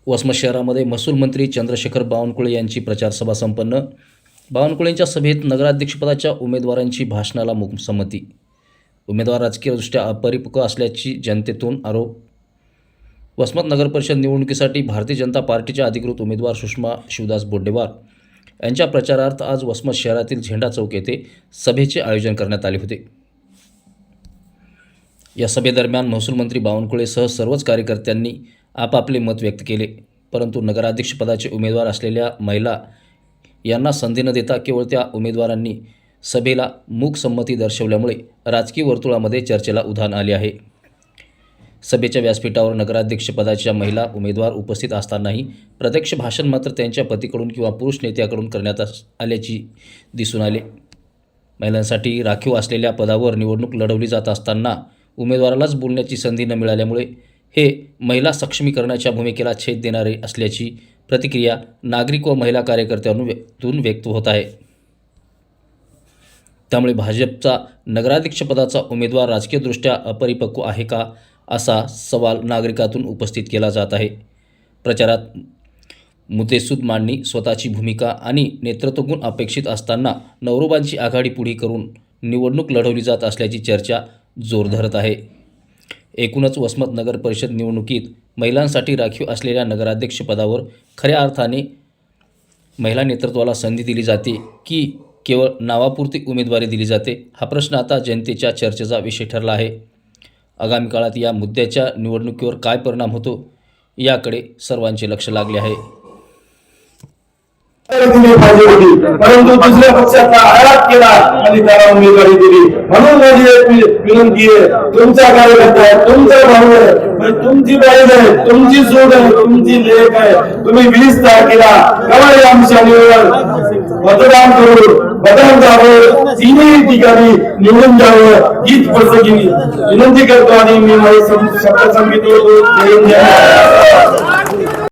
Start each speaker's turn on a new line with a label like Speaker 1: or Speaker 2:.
Speaker 1: वसमत शहरामध्ये महसूल मंत्री चंद्रशेखर बावनकुळे यांची प्रचार सभा संपन्न। बावनकुळेंच्या सभेत नगराध्यक्षपदाच्या उमेदवारांची भाषणाला संमती। उमेदवार राजकीयदृष्ट्या अपरिपक्व असल्याची जनतेतून आरोप। वसमत नगर परिषद निवडणुकीसाठी भारतीय जनता पार्टीच्या अधिकृत उमेदवार सुषमा शिवदास बोड्डेवार यांच्या प्रचारार्थ आज वसमत शहरातील झेंडा चौक येथे सभेचे आयोजन करण्यात आले होते। या सभेदरम्यान महसूल मंत्री बावनकुळेसह सर्वच कार्यकर्त्यांनी आपापले मत व्यक्त केले, परंतु नगराध्यक्षपदाचे उमेदवार असलेल्या महिला यांना संधी न देता केवळ त्या उमेदवारांनी सभेला मूक संमती दर्शवल्यामुळे राजकीय वर्तुळामध्ये चर्चेला उधाण आले आहे। सभेच्या व्यासपीठावर नगराध्यक्षपदाच्या महिला उमेदवार उपस्थित असतानाही प्रत्यक्ष भाषण मात्र त्यांच्या पतीकडून किंवा पुरुष नेत्याकडून करण्यात आल्याची दिसून आले। महिलांसाठी राखीव असलेल्या पदावर निवडणूक लढवली जात असताना उमेदवारालाच बोलण्याची संधी न मिळाल्यामुळे हे महिला सक्षमीकरणाच्या भूमिकेला छेद देणारे असल्याची प्रतिक्रिया नागरिक व महिला कार्यकर्त्यांतून व्यक्त होत आहे। त्यामुळे भाजपचा नगराध्यक्षपदाचा उमेदवार राजकीयदृष्ट्या अपरिपक्व आहे का, असा सवाल नागरिकातून उपस्थित केला जात आहे। प्रचारात मुद्देसूद मांडणी, स्वतःची भूमिका आणि नेतृत्वगुण अपेक्षित असताना नवरोबांची आघाडी पुढे करून निवडणूक लढवली जात असल्याची चर्चा जोर धरत आहे। एकूणच वसमत नगर परिषद निवडणुकीत महिलांसाठी राखीव असलेल्या नगराध्यक्षपदावर खऱ्या अर्थाने महिला नेतृत्वाला संधी दिली जाते की केवळ नावापुरती उमेदवारी दिली जाते, हा प्रश्न आता जनतेच्या चर्चेचा विषय ठरला आहे। आगामी काळात या मुद्द्याच्या निवडणुकीवर काय परिणाम होतो याकडे सर्वांचे लक्ष लागले आहे।
Speaker 2: परंतु दुसऱ्या पक्षाचा आघात केला आणि त्याला उमेदवारी दिली। म्हणून माझी एक विनंती आहे, तुमचा कार्यकर्ता आहे, तुमचा भाऊ आहे, तुमची बहीण आहे, तुमची सून आहे, तुमची लेक आहे, तुम्ही 20 तारखेला कवळे आमच्यावर मतदान करून बदल द्यावं, तिन्ही ठिकाणी निवडून जावं हीच प्रसंगी विनंती करतो आणि मी माझी शब्द संगीत